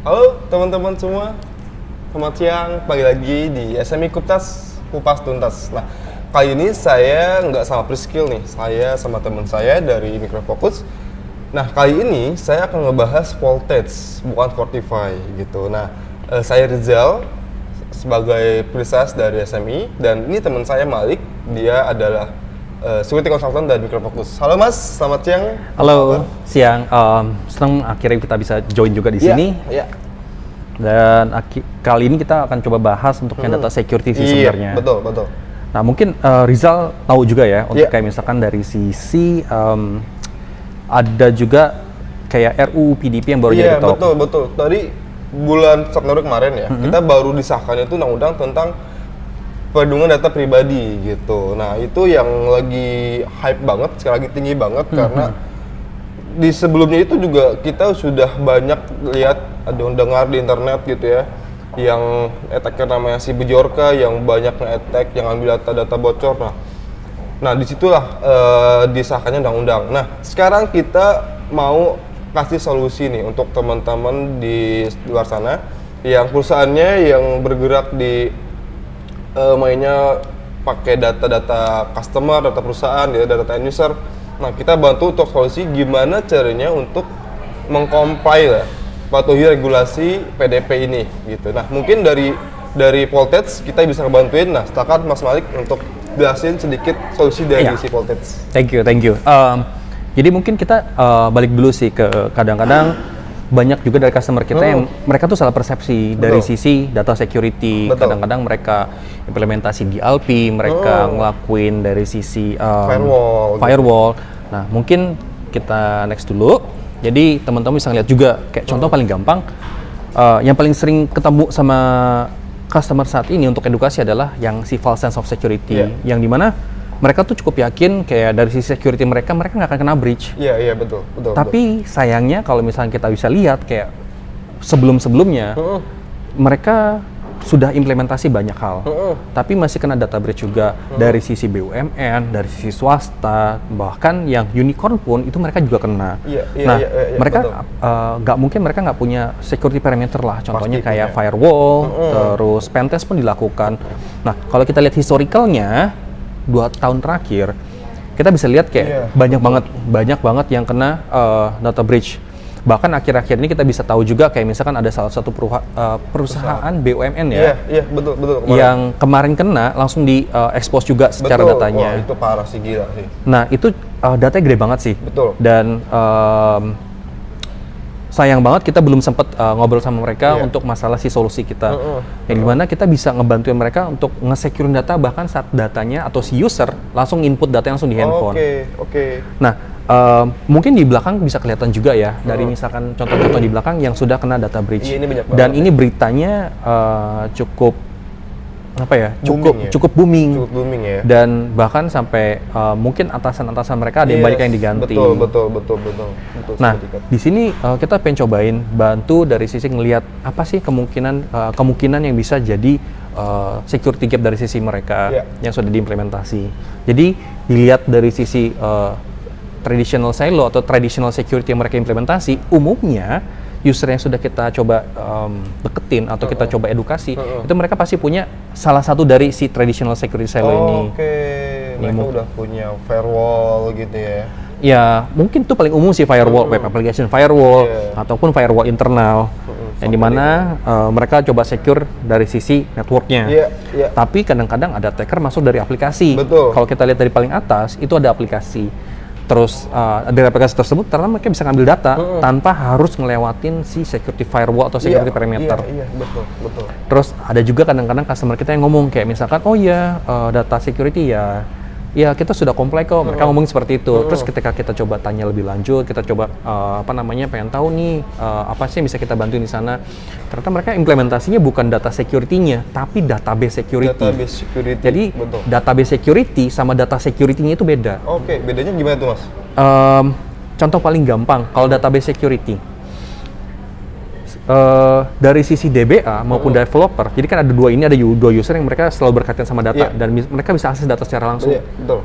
Halo teman-teman semua, selamat siang, pagi lagi di SMI Kupas Tuntas. Nah, kali ini saya nggak sama Priskil nih, saya sama teman saya dari Microfocus. Nah, kali ini saya akan ngebahas voltage, bukan Fortify gitu. Nah, saya Rizal sebagai Prisas dari SMI, dan ini teman saya Malik, dia adalah security consultant dari Microfocus. Halo Mas, selamat siang. Halo, siang. Senang akhirnya kita bisa join juga di sini. Iya. Dan kali ini kita akan coba bahas untuk yang data security sih sebenarnya. Betul. Nah, mungkin Rizal tahu juga ya, untuk kayak misalkan dari sisi ada juga kayak RUU PDP yang baru jadi ketok. Iya, betul. Tadi bulan September kemarin ya, kita baru disahkan itu undang-undang tentang perlindungan data pribadi gitu. Nah, itu yang lagi hype banget, sekali lagi tinggi banget karena di sebelumnya itu juga kita sudah banyak lihat, ada dengar di internet gitu ya, yang attacker namanya si Bejorka yang banyak nge-attack, yang ambil data-data bocor. Nah disitulah disahkannya undang-undang. Nah, sekarang kita mau kasih solusi nih untuk teman-teman di luar sana yang perusahaannya yang bergerak di mainnya pakai data-data customer, data perusahaan, data end user. Nah, kita bantu untuk solusi gimana caranya untuk mengcomply lah, patuhi regulasi PDP ini gitu. Nah, mungkin dari voltage kita bisa ngebantuin. Nah, silakan Mas Malik untuk jelasin sedikit solusi dari si voltage. Thank you. Jadi mungkin kita balik dulu sih ke kadang-kadang banyak juga dari customer kita yang mereka tuh salah persepsi dari sisi data security. Kadang-kadang mereka implementasi DLP, mereka ngelakuin dari sisi firewall. Nah, mungkin kita next dulu. Jadi teman-teman bisa ngeliat juga kayak contoh paling gampang, yang paling sering ketemu sama customer saat ini untuk edukasi adalah yang si false sense of security, yang dimana mereka tuh cukup yakin kayak dari sisi security mereka nggak akan kena breach. Iya, betul. Tapi sayangnya kalau misalnya kita bisa lihat kayak sebelum-sebelumnya mereka sudah implementasi banyak hal, tapi masih kena data breach juga dari sisi BUMN, dari sisi swasta, bahkan yang unicorn pun itu mereka juga kena. Mereka nggak mungkin mereka nggak punya security parameter lah, contohnya kayak firewall, terus pentest pun dilakukan. Nah, kalau kita lihat historicalnya 2 tahun terakhir, kita bisa lihat kayak banyak banget yang kena data breach. Bahkan akhir-akhir ini kita bisa tahu juga kayak misalkan ada salah satu perusahaan BUMN ya. Iya, betul. Yang kemarin kena langsung di expose juga secara datanya. Wah, itu parah sih, gila sih. Nah, itu datanya gede banget sih. Betul. Dan sayang banget kita belum sempat ngobrol sama mereka untuk masalah si solusi kita. Yang dimana kita bisa ngebantuin mereka untuk nge-secure data bahkan saat datanya atau si user langsung input data langsung di handphone. Oke. Nah, mungkin di belakang bisa kelihatan juga ya dari misalkan contoh-contoh di belakang yang sudah kena data breach. Ini banyak banget. Dan ini beritanya cukup booming ya. Dan bahkan sampai mungkin atasan-atasan mereka ada yang banyak yang diganti. Betul. Nah, di sini kita pengen cobain bantu dari sisi ngelihat apa sih kemungkinan yang bisa jadi security gap dari sisi mereka yang sudah diimplementasi. Jadi dilihat dari sisi traditional silo atau traditional security yang mereka implementasi, umumnya user yang sudah kita coba deketin atau kita coba edukasi, itu mereka pasti punya salah satu dari si traditional security silo ini. Mereka udah punya firewall gitu ya. Ya, mungkin itu paling umum sih firewall, web application firewall, ataupun firewall internal, yang dimana mereka coba secure dari sisi networknya. Tapi kadang-kadang ada attacker masuk dari aplikasi. Kalau kita lihat dari paling atas, itu ada aplikasi. Terus dari aplikasi tersebut ternyata mereka bisa ngambil data tanpa harus ngelewatin si security firewall atau security perimeter. Iya, betul. Terus ada juga kadang-kadang customer kita yang ngomong kayak misalkan, data security ya kita sudah comply kok. Mereka ngomong seperti itu. Terus ketika kita coba tanya lebih lanjut, kita coba pengen tahu nih apa sih yang bisa kita bantu di sana. Ternyata mereka implementasinya bukan data security-nya, tapi database security. Jadi database security sama data security-nya itu beda. Oke, bedanya gimana tuh, Mas? Contoh paling gampang, kalau database security dari sisi DBA maupun developer, jadi kan ada dua user yang mereka selalu berkaitan sama data dan mereka bisa akses data secara langsung. Betul.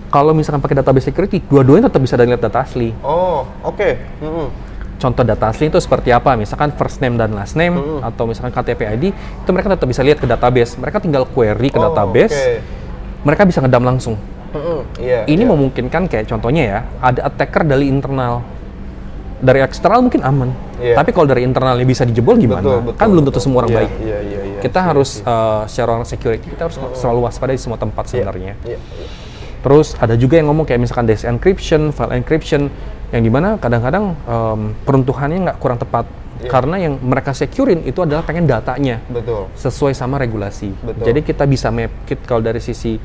Kalau misalkan pakai database security, dua-duanya tetap bisa lihat data asli. Oh, oke. contoh data asli itu seperti apa, misalkan first name dan last name, atau misalkan KTP ID, itu mereka tetap bisa lihat ke database. Mereka tinggal query ke database, mereka bisa ngedam langsung. Ini memungkinkan kayak contohnya ya, ada attacker dari internal. Dari eksternal mungkin aman, tapi kalau dari internalnya bisa dijebol gimana? Kan belum tentu semua orang baik. Kita harus secara orang security, kita harus selalu waspada di semua tempat sebenarnya. Terus ada juga yang ngomong kayak misalkan disk encryption, file encryption, yang dimana kadang-kadang peruntukannya nggak kurang tepat. Karena yang mereka securein itu adalah pengen datanya sesuai sama regulasi. Jadi kita bisa map, kalau dari sisi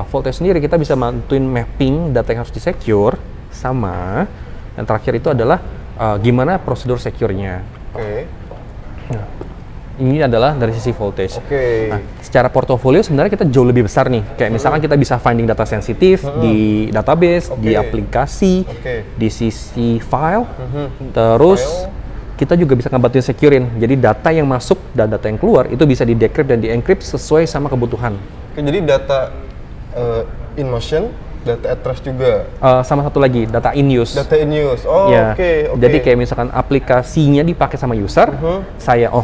Voltage sendiri kita bisa bantuin mapping data yang harus di-secure, sama yang terakhir itu adalah gimana prosedur secure-nya. Nah, ini adalah dari sisi Voltage. Nah, secara portofolio sebenarnya kita jauh lebih besar nih. Kayak misalkan kita bisa finding data sensitif di database, di aplikasi, di sisi file, terus kita juga bisa ngebantuin securein. Jadi data yang masuk dan data yang keluar itu bisa di-decrypt dan di-encrypt sesuai sama kebutuhan. Jadi data in motion, data at rest juga. Sama satu lagi, data in use. Data in use. Jadi kayak misalkan aplikasinya dipakai sama user,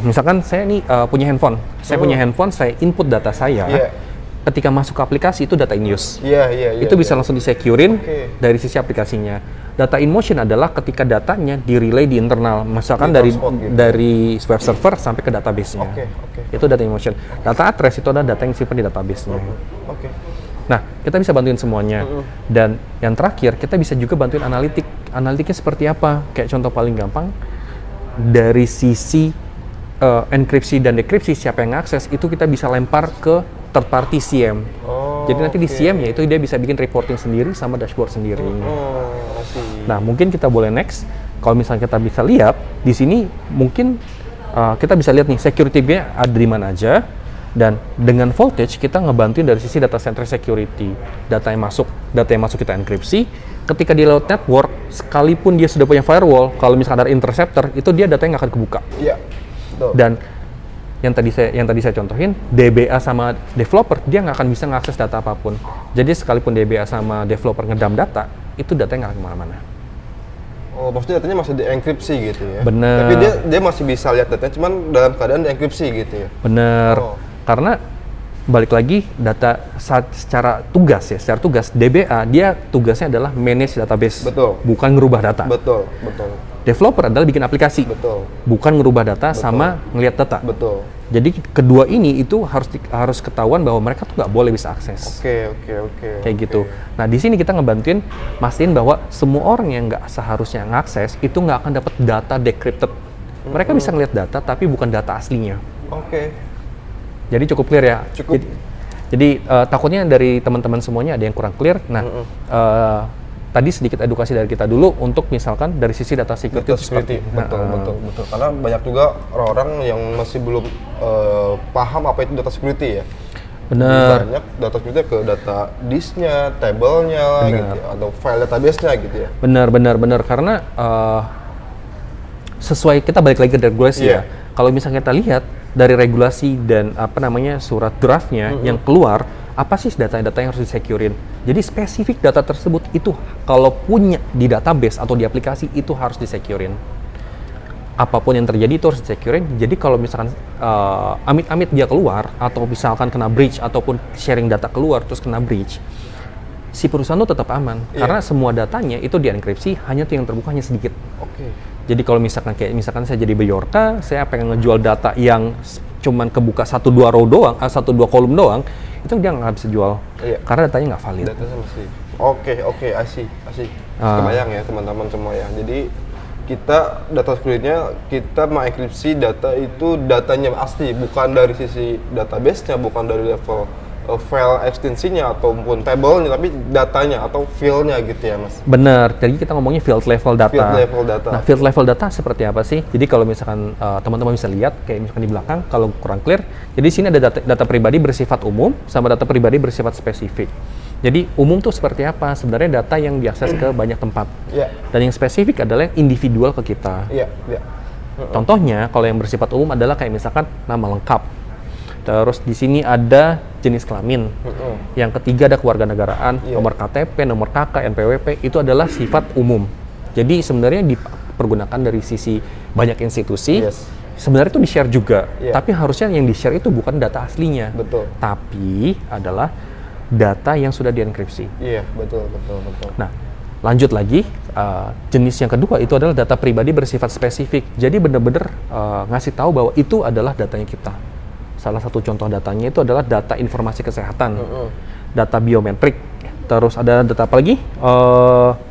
misalkan saya nih punya handphone. Saya punya handphone, saya input data saya. Ketika masuk ke aplikasi itu data in use. Itu bisa langsung disecurein dari sisi aplikasinya. Data in motion adalah ketika datanya di-relay di internal, misalkan dari web server sampai ke database-nya. Itu data in motion. Data at rest itu adalah data yang disimpan di database-nya. Nah, kita bisa bantuin semuanya. Dan yang terakhir, kita bisa juga bantuin analitik. Analitiknya seperti apa? Kayak contoh paling gampang, dari sisi enkripsi dan dekripsi, siapa yang ngakses, itu kita bisa lempar ke third party CM. Jadi nanti di CM-nya itu dia bisa bikin reporting sendiri sama dashboard sendiri. Nah, mungkin kita boleh next. Kalau misalnya kita bisa lihat, di sini mungkin kita bisa lihat nih, security-nya ada di mana aja. Dan dengan Voltage kita ngebantuin dari sisi data center security. Data yang masuk kita enkripsi. Ketika di lewat network, sekalipun dia sudah punya firewall, kalau misalkan ada interceptor, itu dia datanya nggak akan kebuka. Dan yang tadi saya contohin, DBA sama developer, dia nggak akan bisa mengakses data apapun. Jadi sekalipun DBA sama developer ngedam data, itu datanya nggak kemana-mana. Maksudnya datanya masih dienkripsi gitu ya? Bener. Tapi dia masih bisa lihat datanya, cuman dalam keadaan dienkripsi gitu ya? Bener. Karena balik lagi data secara tugas DBA dia tugasnya adalah manage database, bukan ngerubah data. Developer adalah bikin aplikasi, bukan ngerubah data sama ngelihat data. Jadi kedua ini itu harus ketahuan bahwa mereka tuh nggak boleh bisa akses. Kayak gitu. Nah di sini kita ngebantuin mastiin bahwa semua orang yang nggak seharusnya ngakses itu nggak akan dapat data decrypted. Mereka bisa ngelihat data tapi bukan data aslinya. Jadi cukup clear ya. Jadi takutnya dari teman-teman semuanya ada yang kurang clear. Nah, tadi sedikit edukasi dari kita dulu untuk misalkan dari sisi data security. Betul. Karena banyak juga orang-orang yang masih belum paham apa itu data security ya. Benar. Banyak data security ke data disknya, table-nya, gitu ya, atau file database-nya gitu ya. Benar. Karena sesuai kita balik lagi ke regulasi ya. Kalau misalnya kita lihat dari regulasi dan surat draftnya yang keluar, apa sih data-data yang harus disecurein. Jadi spesifik data tersebut itu kalau punya di database atau di aplikasi itu harus disecurein. Apapun yang terjadi itu harus disecurein. Jadi kalau misalkan amit-amit dia keluar atau misalkan kena breach ataupun sharing data keluar terus kena breach, si perusahaan itu tetap aman karena semua datanya itu dienkripsi, hanya tuh yang terbuka hanya sedikit. Jadi kalau misalkan saya jadi Bjorka, saya pengen ngejual data yang cuman kebuka 1-2 row doang, 1-2 kolom doang, itu dia nggak bisa jual karena datanya nggak valid. Asik. Kebayang ya teman-teman semua ya. Jadi kita data security-nya kita mengenkripsi data itu datanya asli, bukan dari sisi database-nya, bukan dari level file ekstensinya ataupun table-nya, tapi datanya atau file-nya gitu ya Mas? Benar, jadi kita ngomongnya field level data. Nah, field level data seperti apa sih? Jadi kalau misalkan teman-teman bisa lihat, kayak misalkan di belakang, kalau kurang clear, jadi di sini ada data pribadi bersifat umum, sama data pribadi bersifat spesifik. Jadi umum tuh seperti apa? Sebenarnya data yang diakses ke banyak tempat. Dan yang spesifik adalah yang individual ke kita. Contohnya, kalau yang bersifat umum adalah kayak misalkan nama lengkap. Terus di sini ada jenis kelamin. Yang ketiga ada kewarganegaraan, nomor KTP, nomor KK, NPWP, itu adalah sifat umum. Jadi sebenarnya di dipergunakan dari sisi banyak institusi. Yes. Sebenarnya itu di-share juga, Iya. tapi harusnya yang di-share itu bukan data aslinya. Betul. Tapi adalah data yang sudah dienkripsi. Iya, betul. Nah, lanjut lagi, jenis yang kedua itu adalah data pribadi bersifat spesifik. Jadi benar-benar ngasih tahu bahwa itu adalah datanya kita. Salah satu contoh datanya itu adalah data informasi kesehatan, data biometrik. Terus ada data apa lagi?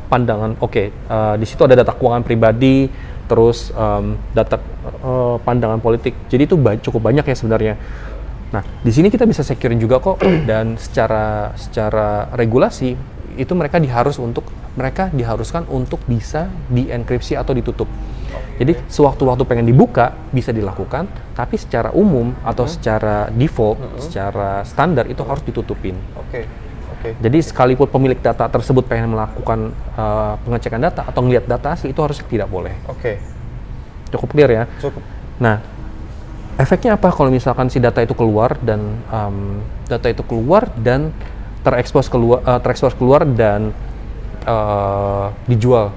Pandangan. Di situ ada data keuangan pribadi, terus data pandangan politik. Jadi itu cukup banyak ya sebenarnya. Nah, di sini kita bisa securein juga kok, dan secara regulasi itu mereka diharuskan untuk bisa dienkripsi atau ditutup. Jadi sewaktu-waktu pengen dibuka bisa dilakukan, tapi secara umum atau secara default, secara standar itu harus ditutupin. Oke. Jadi sekalipun pemilik data tersebut pengen melakukan pengecekan data atau ngelihat data asli, itu harusnya tidak boleh. Oke. Cukup clear ya? Cukup. Nah, efeknya apa kalau misalkan si data itu keluar dan terekspos keluar dan dijual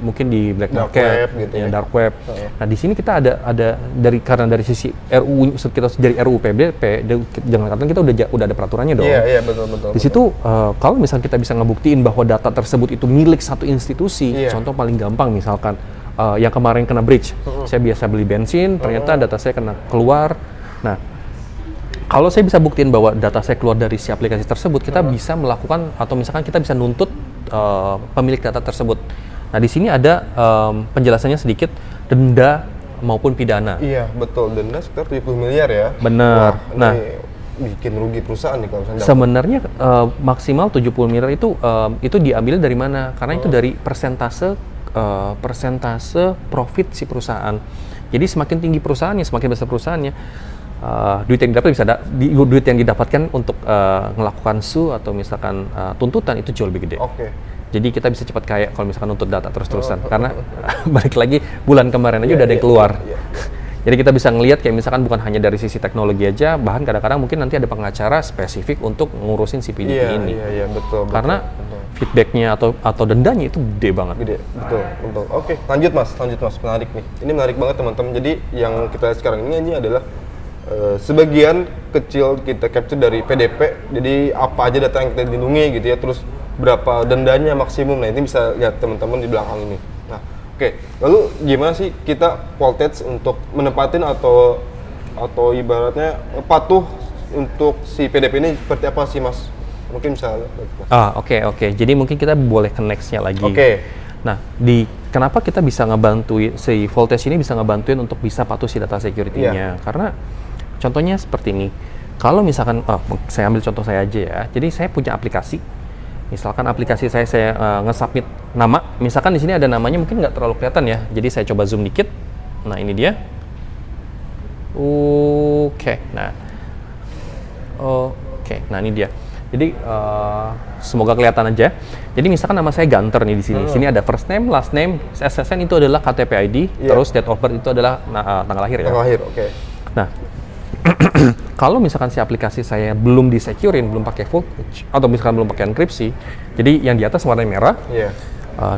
mungkin di black Dark market, web gitu ya. dark web. Nah, di sini kita ada karena dari sisi RUU, kita dari RUU PDP, jangan katakan kita udah ada peraturannya dong. Iya, betul. Di situ kalau misalnya kita bisa ngebuktiin bahwa data tersebut itu milik satu institusi, contoh paling gampang misalkan yang kemarin kena breach, saya biasa beli bensin, ternyata data saya kena keluar. Nah, kalau saya bisa buktiin bahwa data saya keluar dari si aplikasi tersebut, kita bisa melakukan atau misalkan kita bisa nuntut pemilik data tersebut. Nah, di sini ada penjelasannya sedikit, denda maupun pidana. Iya, betul. Denda sekitar 70 miliar ya. Benar. Wah, Nah, bikin rugi perusahaan nih kalau misalnya. sebenarnya maksimal 70 miliar itu diambil dari mana? Karena itu dari persentase profit si perusahaan. Jadi semakin tinggi perusahaannya, semakin besar perusahaannya, duit yang didapatkan untuk melakukan sue atau misalkan tuntutan itu jauh lebih gede. Oke. Jadi kita bisa cepat kaya kalau misalkan untuk data terus-terusan. Karena balik lagi bulan kemarin aja udah ada yang keluar. Jadi kita bisa ngelihat kayak misalkan bukan hanya dari sisi teknologi aja, bahkan kadang-kadang mungkin nanti ada pengacara spesifik untuk ngurusin si PDP ini. Iya, betul. Karena feedbacknya atau dendanya itu gede banget. Betul. Oke, lanjut mas, menarik nih. Ini menarik banget teman-teman. Jadi yang kita lihat sekarang ini adalah sebagian kecil kita capture dari PDP. Jadi apa aja data yang kita lindungi gitu ya, terus berapa dendanya maksimum. Nah, ini bisa lihat teman-teman di belakang ini. Nah, oke. Lalu gimana sih kita voltage untuk menempatin atau ibaratnya patuh untuk si PDP ini seperti apa sih mas? Mungkin bisa. Oke. Jadi mungkin kita boleh ke next-nya lagi. Oke. Nah, kenapa kita bisa ngebantuin si voltage ini bisa ngebantuin untuk bisa patuh si data security-nya? Karena contohnya seperti ini. Kalau misalkan saya ambil contoh saya aja ya. Jadi saya punya aplikasi. Misalkan aplikasi saya nge-submit nama. Misalkan di sini ada namanya mungkin nggak terlalu kelihatan ya. Jadi saya coba zoom dikit. Nah, ini dia. Oke. Nah, ini dia. Jadi semoga kelihatan aja. Jadi misalkan nama saya Gunter nih di sini. Sini ada first name, last name, SSN itu adalah KTP ID, terus date of birth itu adalah tanggal lahir ya. Tanggal lahir, oke. Nah, kalau misalkan si aplikasi saya belum disecurein, belum pakai voltage atau misalkan belum pakai enkripsi, jadi yang di atas warna merah,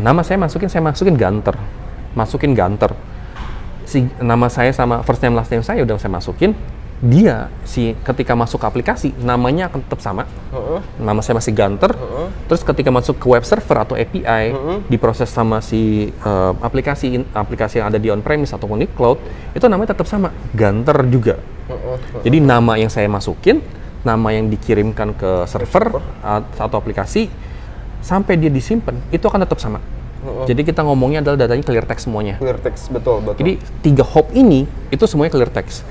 nama saya masukin Gunter. Si nama saya sama first name last name saya udah saya masukin. Dia ketika masuk ke aplikasi namanya akan tetap sama, nama saya masih Gunter. Terus ketika masuk ke web server atau API diproses sama si aplikasi yang ada di on premise ataupun di cloud, itu namanya tetap sama Gunter juga. Jadi nama yang saya masukin, nama yang dikirimkan ke server atau aplikasi sampai dia disimpan itu akan tetap sama. Jadi kita ngomongnya adalah datanya clear text semuanya. Clear text, betul. Jadi 3 hop ini itu semuanya clear text.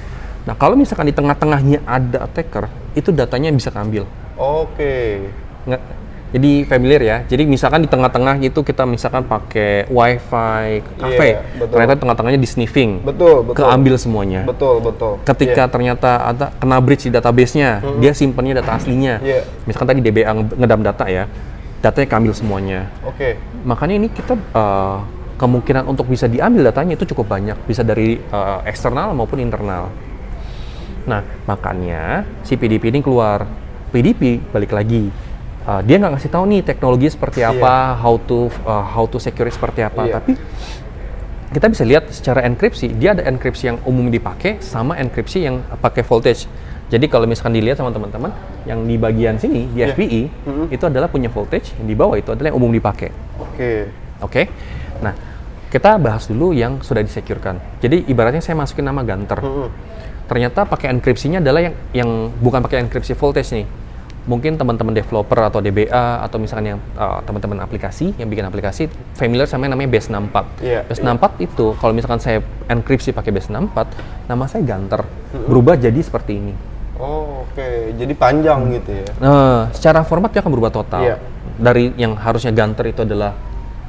Nah, kalau misalkan di tengah-tengahnya ada attacker, itu datanya bisa keambil. Oke. Jadi familiar ya. Jadi misalkan di tengah-tengah itu kita misalkan pakai wifi cafe, ternyata tengah-tengahnya di sniffing. Betul. Keambil semuanya. Betul. Ketika ternyata ada kena breach di database-nya, dia simpannya data aslinya. Misalkan tadi DBA ngedam data ya, datanya keambil semuanya. Oke. Makanya ini kita kemungkinan untuk bisa diambil datanya itu cukup banyak, bisa dari eksternal maupun internal. Nah, makanya si PDP ini keluar. PDP balik lagi, dia nggak ngasih tahu nih teknologi seperti apa, how to secure seperti apa, tapi kita bisa lihat secara enkripsi, dia ada enkripsi yang umum dipakai sama enkripsi yang pakai voltage. Jadi kalau misalkan dilihat sama teman-teman, yang di bagian sini, di FPI, itu adalah punya voltage, yang di bawah itu adalah yang umum dipakai. Oke. Nah, kita bahas dulu yang sudah disecurekan. Jadi ibaratnya saya masukin nama Gunter. Ternyata pakai enkripsinya adalah yang bukan pakai enkripsi voltage nih. Mungkin teman-teman developer atau DBA atau misalkan yang teman-teman aplikasi yang bikin aplikasi familiar sama yang namanya base64. Base64 itu kalau misalkan saya enkripsi pakai base64, nama saya Gunter. Berubah jadi seperti ini. Jadi panjang gitu ya. Nah, secara format dia akan berubah total. Dari yang harusnya Gunter itu adalah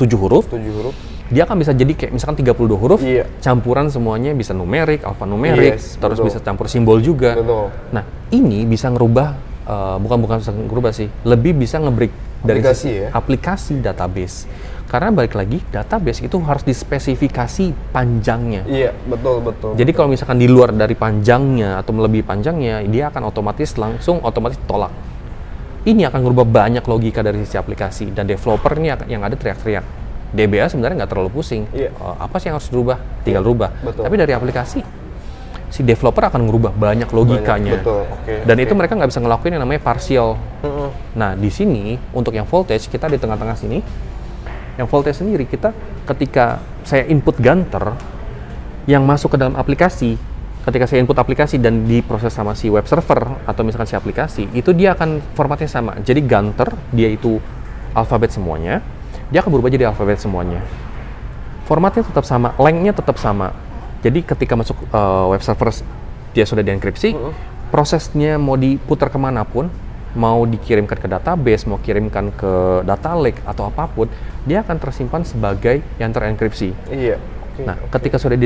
7 huruf. Dia akan bisa jadi kayak misalkan 32 huruf, campuran semuanya bisa numerik, alfanumerik, terus bisa campur simbol juga. Nah, ini bisa ngerubah bukan bisa ngerubah sih, lebih bisa nge-break dari aplikasi database. Karena balik lagi, database itu harus dispesifikasi panjangnya. Betul. Jadi kalau misalkan di luar dari panjangnya atau melebihi panjangnya, dia akan otomatis tolak. Ini akan merubah banyak logika dari sisi aplikasi, dan developer ini yang ada teriak-teriak. DBA sebenarnya nggak terlalu pusing. Apa sih yang harus dirubah? Tinggal rubah. Tapi dari aplikasi, si developer akan ngerubah banyak logikanya. Dan itu mereka nggak bisa ngelakuin yang namanya partial. Nah, di sini untuk yang voltage, kita di tengah-tengah sini, yang voltage sendiri, kita ketika saya input Gunter yang masuk ke dalam aplikasi, ketika saya input aplikasi dan diproses sama si web server atau misalkan si aplikasi, itu dia akan formatnya sama. Jadi Gunter, dia itu alfabet semuanya, dia akan berubah jadi alfabet semuanya. Formatnya tetap sama, length-nya tetap sama. Jadi ketika masuk web server, dia sudah dienkripsi, prosesnya mau diputar kemanapun, mau dikirimkan ke database, mau kirimkan ke data lake atau apapun, dia akan tersimpan sebagai yang terenkripsi. Nah, ketika sudah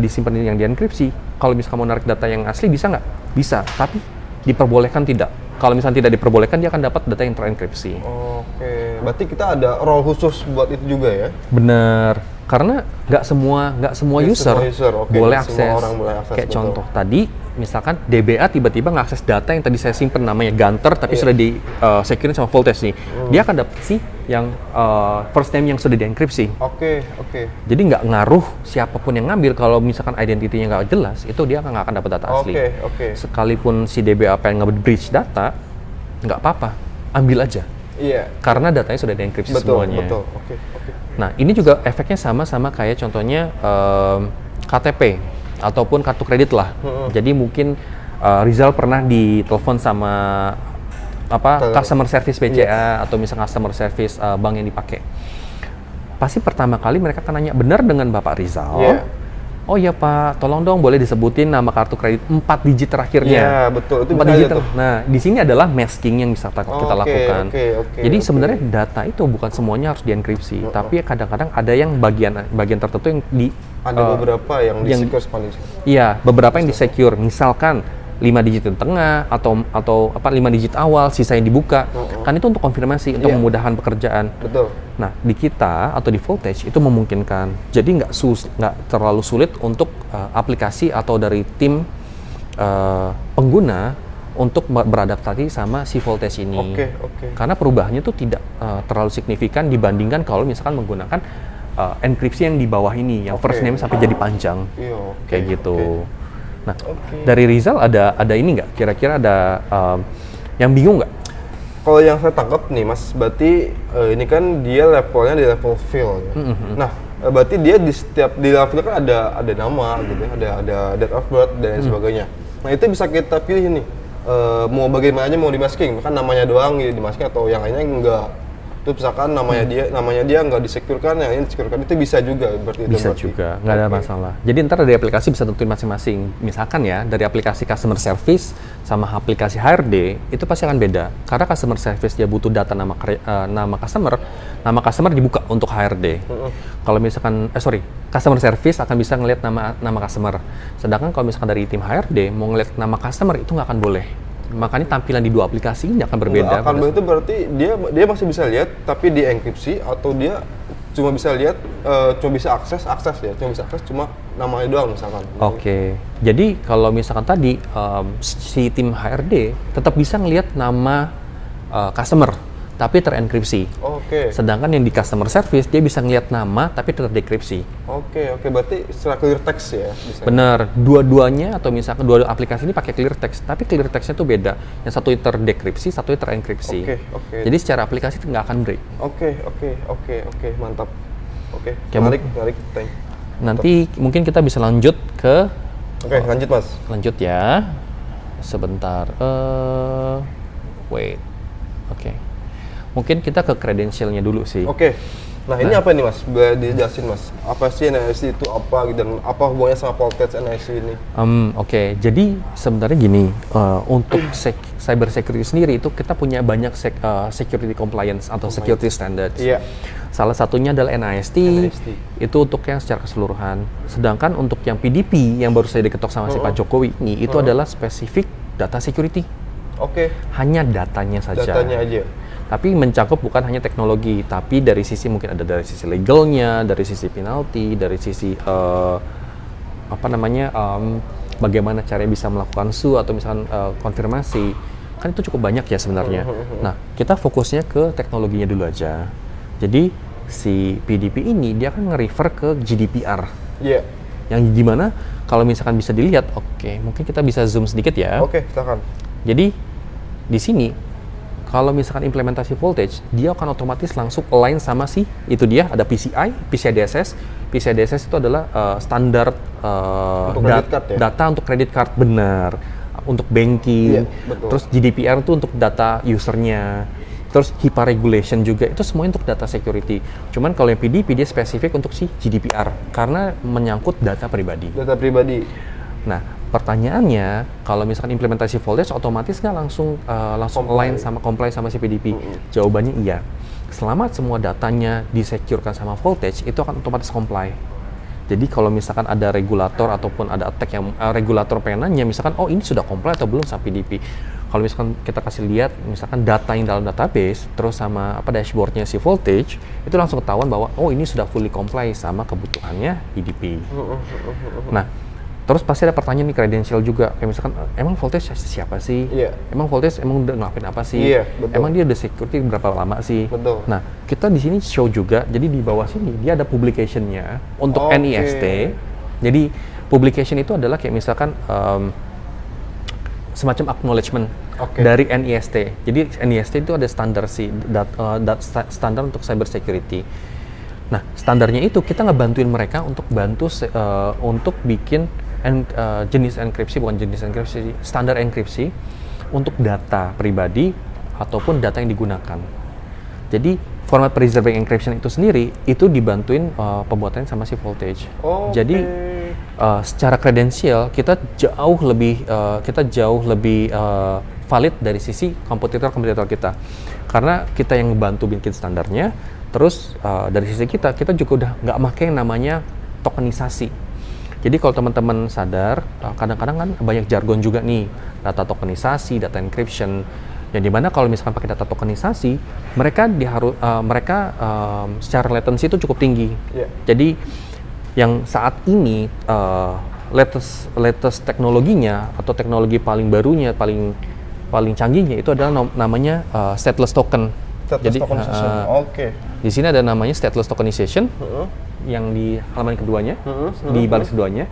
disimpan yang dienkripsi, kalau misalkan mau narik data yang asli bisa nggak? Bisa, tapi diperbolehkan tidak. Kalau misalnya tidak diperbolehkan, dia akan dapat data yang terenkripsi. Berarti kita ada role khusus buat itu juga ya? Bener, karena nggak semua user boleh akses. Kayak contoh tadi, misalkan DBA tiba-tiba ngakses data yang tadi saya simpen namanya Gunter, tapi sudah di secure sama voltage nih. Dia akan dapat sih yang first name yang sudah dienkripsi. Jadi nggak ngaruh siapapun yang ngambil, kalau misalkan identity-nya nggak jelas, itu dia nggak akan dapat data asli. Sekalipun si DBA pengen nge-breach data, nggak apa-apa, ambil aja. Karena datanya sudah dienkripsi semuanya. Nah, ini juga efeknya sama kayak contohnya KTP ataupun kartu kredit lah. Jadi mungkin Rizal pernah ditelepon sama customer service BCA atau misalnya customer service bank yang dipakai. Pasti pertama kali mereka akan nanya, benar dengan Bapak Rizal? Oh iya Pak, tolong dong boleh disebutin nama kartu kredit 4 digit terakhirnya. Betul. Itu 4 digit. Nah, di sini adalah masking yang bisa kita lakukan. Jadi sebenarnya data itu bukan semuanya harus dienkripsi, tapi kadang-kadang ada yang bagian tertentu yang ada beberapa yang di-secure paling. Iya, beberapa yang di-secure. Misalkan 5 digit di tengah atau 5 digit awal, sisa yang dibuka. Kan itu untuk konfirmasi, untuk memudahkan pekerjaan. Nah, di kita atau di voltage itu memungkinkan. Jadi nggak terlalu sulit untuk aplikasi atau dari tim pengguna untuk beradaptasi sama si voltage ini. Karena perubahannya itu tidak terlalu signifikan dibandingkan kalau misalkan menggunakan enkripsi yang di bawah ini, yang first name sampai jadi panjang. Kayak gitu. Nah, dari Rizal ada ini nggak? Kira-kira ada yang bingung nggak? Kalau yang saya tangkap nih Mas, berarti ini kan dia levelnya di level field. Nah, berarti dia di dalam field kan ada nama gitu, ada date of birth dan sebagainya. Nah, itu bisa kita pilih nih, mau bagaimananya mau di masking, kan namanya doang di masking atau yang lainnya enggak. Itu misalkan namanya dia nggak disecurekan, yang ini disecurekan, itu bisa juga berarti. Bisa juga, nggak ada masalah. Jadi ntar dari aplikasi bisa tentuin masing-masing. Misalkan ya, dari aplikasi customer service sama aplikasi HRD itu pasti akan beda. Karena customer service dia butuh data nama customer dibuka untuk HRD. Kalau misalkan customer service akan bisa ngelihat nama customer. Sedangkan kalau misalkan dari tim HRD mau ngelihat nama customer itu nggak akan boleh. Makanya tampilan di dua aplikasi ini akan berbeda. Itu berarti dia masih bisa lihat tapi dienkripsi, atau dia cuma bisa lihat, cuma bisa akses ya, cuma namanya doang misalkan. Jadi kalau misalkan tadi si tim HRD tetap bisa ngelihat nama customer, tapi terenkripsi. Oke. Sedangkan yang di customer service dia bisa ngeliat nama tapi terdekripsi. Oke, berarti secara clear text ya bisa. Bener, dua-duanya atau misalkan dua aplikasi ini pakai clear text, tapi clear textnya tuh beda. Yang satu terdekripsi, satu terenkripsi. Oke. Jadi secara aplikasi itu nggak akan break. Oke, mantap. Oke, Oke, menarik, thank. Nanti mungkin kita bisa lanjut ke Oke, lanjut Mas. lanjut ya. Sebentar. Wait. Oke. Mungkin kita ke credentialnya dulu sih. Oke. Nah, ini apa nih Mas? Boleh dijelasin Mas. Apa sih NIST itu apa gitu, dan apa hubungannya sama voltage NIST ini? Oke. Jadi sebenarnya gini, untuk cyber security sendiri itu kita punya banyak security compliance atau security standards. Iya. Salah satunya adalah NIST, itu untuk yang secara keseluruhan. Sedangkan untuk yang PDP yang baru saja diketok sama si Pak Jokowi ini, itu adalah spesifik data security. Oke. Hanya datanya saja. Datanya aja. Tapi mencakup bukan hanya teknologi, tapi dari sisi mungkin ada dari sisi legalnya, dari sisi penalti, dari sisi bagaimana caranya bisa melakukan SU atau misalkan konfirmasi. Kan itu cukup banyak ya sebenarnya. Nah, kita fokusnya ke teknologinya dulu aja. Jadi si PDP ini dia akan nge-refer ke GDPR. Iya. Yang dimana kalau misalkan bisa dilihat, oke, mungkin kita bisa zoom sedikit ya. Oke, silakan. Jadi di sini kalau misalkan implementasi voltage, dia akan otomatis langsung align sama itu dia ada PCI, PCI DSS. PCI DSS itu adalah standar data untuk credit card, benar. Untuk banking. Iya, betul. Terus GDPR itu untuk data usernya. Terus HIPAA regulation juga, itu semuanya untuk data security. Cuman kalau yang PDP dia spesifik untuk si GDPR karena menyangkut data pribadi. Data pribadi. Nah, pertanyaannya kalau misalkan implementasi voltage otomatis nggak langsung align sama comply sama si PDP? Jawabannya iya. Selama semua datanya disecurekan sama voltage, itu akan otomatis comply. Jadi kalau misalkan ada regulator ataupun ada attack yang regulator pengen nanya, misalkan oh ini sudah comply atau belum sama PDP. Kalau misalkan kita kasih lihat misalkan data yang dalam database terus sama dashboardnya si voltage, itu langsung ketahuan bahwa oh ini sudah fully comply sama kebutuhannya PDP. Nah, terus pasti ada pertanyaan nih credential juga, kayak misalkan emang voltage siapa sih? Iya. Emang voltage emang udah ngelakuin apa sih? Iya, betul. Emang dia udah security berapa lama sih? Betul. Nah, kita di sini show juga, jadi di bawah sini dia ada publication-nya untuk NIST. Jadi publication itu adalah kayak misalkan semacam acknowledgement dari NIST. Jadi NIST itu ada standar standar untuk cyber security. Nah, standarnya itu kita ngebantuin mereka untuk untuk bikin jenis enkripsi, bukan jenis enkripsi, standar enkripsi untuk data pribadi ataupun data yang digunakan. Jadi format preserving encryption itu sendiri itu dibantuin pembuatannya sama si voltage. Jadi secara kredensial kita jauh lebih valid dari sisi kompetitor kita, karena kita yang membantu bikin standarnya. Terus dari sisi kita juga udah nggak pakai yang namanya tokenisasi. Jadi kalau teman-teman sadar, kadang-kadang kan banyak jargon juga nih, data tokenisasi, data encryption. Yang dimana kalau misalkan pakai data tokenisasi, mereka secara latency itu cukup tinggi. Yeah. Jadi yang saat ini latest teknologinya atau teknologi paling barunya, paling canggihnya itu adalah namanya stateless token. Jadi di sini ada namanya stateless tokenization yang di halaman keduanya, di baris keduanya.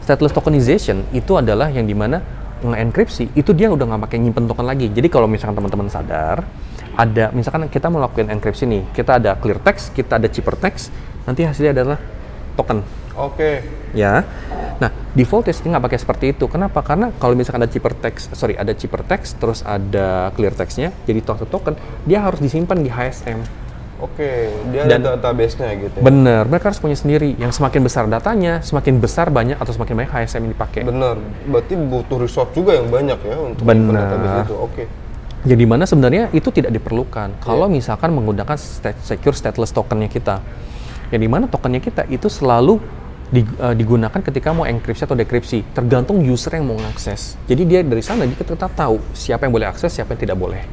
Stateless tokenization itu adalah yang dimana nge-enkripsi itu dia udah nggak pakai nyimpen token lagi. Jadi kalau misalkan teman-teman sadar, ada misalkan kita mau lakuin enkripsi nih, kita ada clear text, kita ada ciphertext, nanti hasilnya adalah token. Ya. Nah, di voltage nggak pakai seperti itu. Kenapa? Karena kalau misalkan ada ciphertext, terus ada clear textnya, jadi satu token, dia harus disimpan di HSM. Dia ada database-nya gitu ya? Bener, mereka harus punya sendiri. Yang semakin besar datanya, semakin besar banyak atau semakin banyak HSM yang dipakai. Bener, berarti butuh resource juga yang banyak ya untuk database itu. Jadi mana sebenarnya itu tidak diperlukan kalau misalkan menggunakan secure stateless tokennya kita. Yang dimana tokennya kita itu selalu digunakan ketika mau enkripsi atau dekripsi, tergantung user yang mau mengakses. Jadi dia dari sana kita tetap tahu siapa yang boleh akses, siapa yang tidak boleh.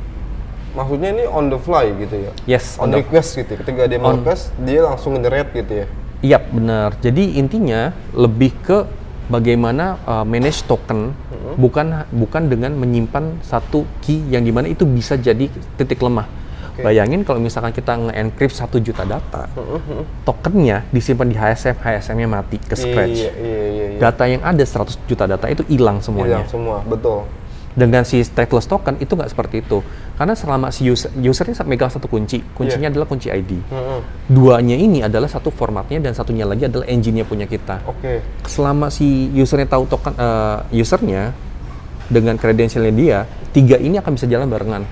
Maksudnya ini on the fly gitu ya? Yes. On request gitu. Ketika dia mau request, dia langsung nge-read gitu ya? Iya, benar. Jadi intinya lebih ke bagaimana manage token, bukan dengan menyimpan satu key yang dimana itu bisa jadi titik lemah. Bayangin kalau misalkan kita nge-encrypt 1 juta data, tokennya disimpan di HSM, HSM-nya mati, ke scratch. Iya. Data yang ada 100 juta data itu hilang semuanya. Hilang semua, betul. Dengan si stateless token itu nggak seperti itu. Karena selama si usernya megang satu kunci, kuncinya adalah kunci ID. Duanya ini adalah satu formatnya dan satunya lagi adalah engine-nya punya kita. Selama si usernya tahu token usernya dengan kredensialnya dia, 3 ini akan bisa jalan barengan.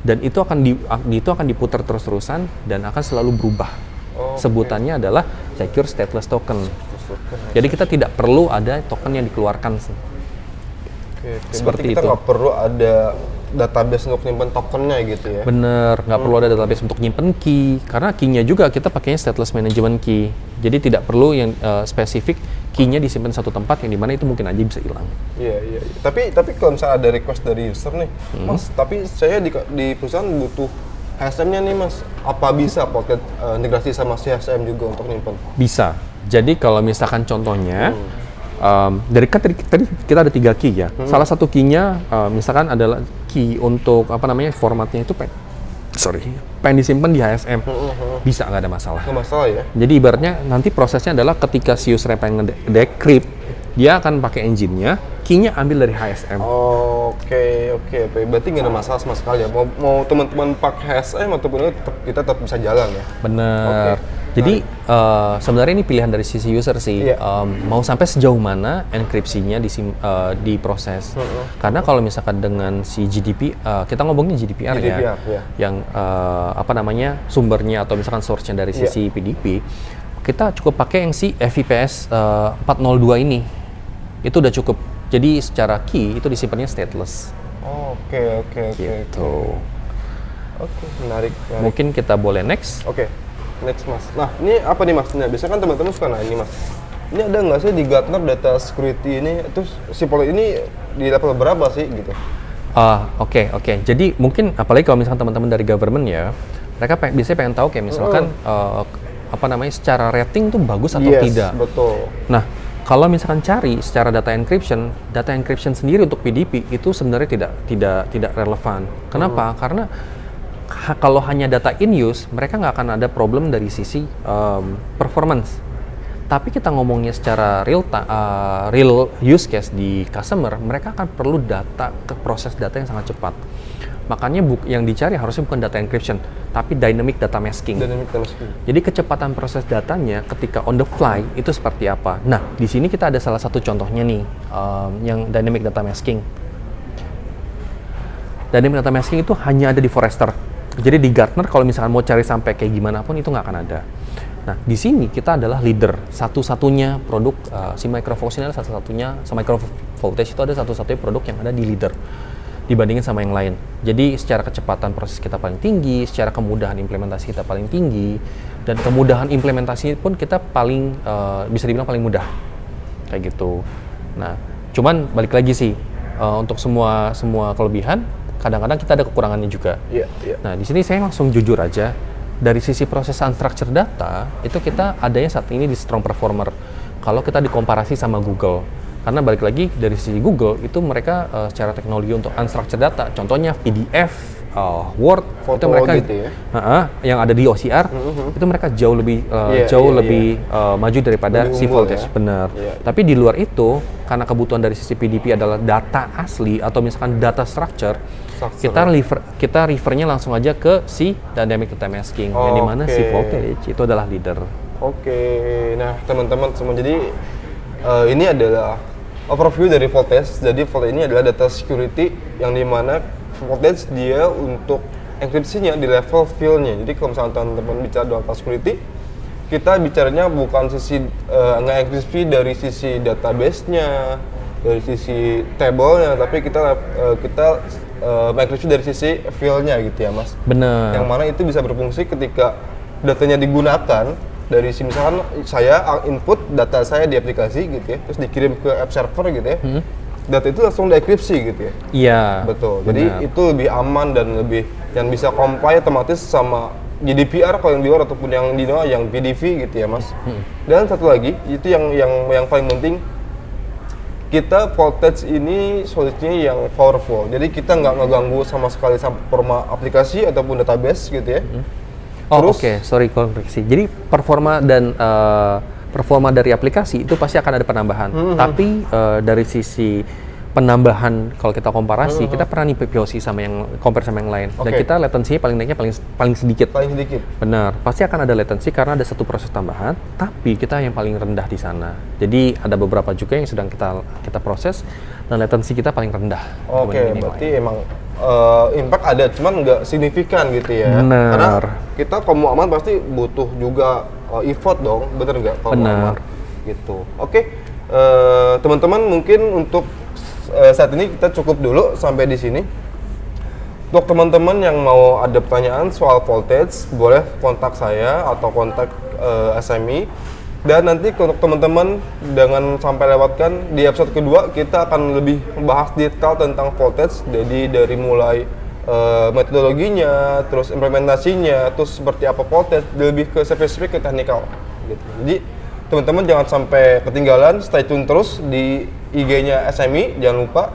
Dan itu akan diputar terus-terusan dan akan selalu berubah. Sebutannya adalah secure stateless token. Jadi kita tidak perlu ada token yang dikeluarkan. Seperti kita nggak perlu ada database untuk nyimpen tokennya gitu ya? Bener, nggak perlu ada database untuk nyimpen key, karena key-nya juga kita pakainya stateless management key. Jadi tidak perlu yang spesifik key-nya disimpan satu tempat yang dimana itu mungkin aja bisa hilang. Iya. Tapi kalau misalnya ada request dari user nih, Mas, tapi saya di perusahaan butuh HSM-nya nih Mas, apa bisa Potlet integrasi sama si HSM juga untuk nyimpen? Bisa. Jadi kalau misalkan contohnya, dari tadi kita ada 3 key ya. Salah satu key-nya misalkan adalah key untuk formatnya itu pengen disimpan di HSM. Bisa, nggak ada masalah. Nggak masalah ya? Jadi ibaratnya nanti prosesnya adalah ketika si user pengen decrypt, dia akan pakai engine-nya, key-nya ambil dari HSM. Oke. Berarti nggak ada masalah sama sekali ya. Mau teman-teman pakai HSM ataupun kita tetap bisa jalan ya? Bener. Jadi sebenarnya ini pilihan dari sisi user sih. Mau sampai sejauh mana enkripsinya diproses. Karena kalau misalkan dengan si kita ngomongin GDPR ya, yang sumbernya atau misalkan source-nya dari sisi PDP, kita cukup pakai yang si FIPS 402 ini. Itu udah cukup. Jadi secara key itu disimpannya stateless. Oke. Gitu. Oke, menarik. Mungkin kita boleh next. Oke. Next Mas. Nah ini apa nih Mas? Nah, biasanya kan teman-teman suka nanya ini Mas. Ini ada nggak sih di Gartner data security ini? Terus si Potlet ini di level berapa sih gitu? Oke. Jadi mungkin apalagi kalau misalkan teman-teman dari government ya, mereka biasanya pengen tahu kayak misalkan secara rating tuh bagus atau tidak. Betul. Nah kalau misalkan cari secara data encryption sendiri untuk PDP itu sebenarnya tidak relevan. Kenapa? Karena kalau hanya data in use, mereka nggak akan ada problem dari sisi performance. Tapi kita ngomongnya secara real use case di customer, mereka akan perlu proses data yang sangat cepat. Makanya yang dicari harusnya bukan data encryption, tapi dynamic data masking. Jadi kecepatan proses datanya ketika on the fly itu seperti apa. Nah, di sini kita ada salah satu contohnya nih, yang dynamic data masking. Dynamic data masking itu hanya ada di Forrester. Jadi di Gartner kalau misalkan mau cari sampai kayak gimana pun itu nggak akan ada. Nah di sini kita adalah leader, satu-satunya produk si Microvoltage ini adalah satu-satunya, Micro Voltage itu ada satu-satunya produk yang ada di leader dibandingin sama yang lain. Jadi secara kecepatan proses kita paling tinggi, secara kemudahan implementasi kita paling tinggi, dan kemudahan implementasi pun kita paling bisa dibilang paling mudah kayak gitu. Nah cuman balik lagi sih untuk semua kelebihan, kadang-kadang kita ada kekurangannya juga. Nah, di sini saya langsung jujur aja, dari sisi proses unstructured data, itu kita adanya saat ini di strong performer. Kalau kita dikomparasi sama Google. Karena balik lagi, dari sisi Google, itu mereka secara teknologi untuk unstructured data, contohnya PDF, Word, foto itu mereka gitu ya? yang ada di OCR, itu mereka jauh lebih maju daripada si Voltage, benar. Tapi di luar itu, karena kebutuhan dari sisi PDP adalah data asli atau misalkan data structure, kita refernya langsung aja ke si dynamic data masking, yang dimana si Voltage itu adalah leader. Nah teman-teman semua, jadi ini adalah overview dari Voltage. Jadi Voltage ini adalah data security yang dimana Voltage dia untuk enkripsinya di level field-nya. Jadi kalau misalnya teman-teman bicara data security, kita bicaranya bukan sisi nge-enkripsi dari sisi database-nya, dari sisi table-nya, tapi kita mengenkripsi dari sisi field-nya gitu ya Mas. Benar. Yang mana itu bisa berfungsi ketika datanya digunakan dari misalkan saya input data saya di aplikasi gitu ya, terus dikirim ke app server gitu ya. Data itu langsung dienkripsi gitu ya. Iya. Betul. Jadi itu lebih aman dan lebih yang bisa comply otomatis sama GDPR kalau yang di luar ataupun yang di luar yang PDV gitu ya Mas. Dan satu lagi itu yang paling penting, kita voltage ini solusinya yang powerful. Jadi kita nggak ngeganggu sama sekali sama performa aplikasi ataupun database gitu ya. Oh Terus- oke, sorry koreksi. Jadi performa dari aplikasi itu pasti akan ada penambahan. Tapi dari sisi penambahan kalau kita komparasi, kita pernah nih POC sama yang compare sama yang lain. Dan Oke. kita latensinya paling naiknya paling sedikit. Paling sedikit. Benar, pasti akan ada latensi karena ada satu proses tambahan, tapi kita yang paling rendah di sana. Jadi ada beberapa juga yang sedang kita proses dan latensi kita paling rendah. Oke, dibanding yang berarti lain. emang impact ada, cuman nggak signifikan gitu ya. Benar. Karena kita kalau mau aman pasti butuh juga effort dong, bener nggak? Kalau mau Benar. aman gitu. Oke, teman-teman mungkin untuk saat ini kita cukup dulu sampai di sini. Untuk teman-teman yang mau ada pertanyaan soal voltage, boleh kontak saya atau kontak SMI. Dan nanti untuk teman-teman jangan sampai lewatkan di episode kedua kita akan lebih membahas detail tentang voltage. Jadi dari mulai metodologinya, terus implementasinya, terus seperti apa voltage, lebih ke spesifik ke teknikal. Gitu. Jadi teman-teman jangan sampai ketinggalan, stay tune terus di IG-nya SMI, jangan lupa.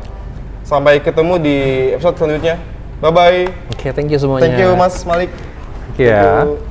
Sampai ketemu di episode selanjutnya. Bye-bye. Oke, thank you semuanya. Thank you Mas Malik. Thank you ya. Thank you.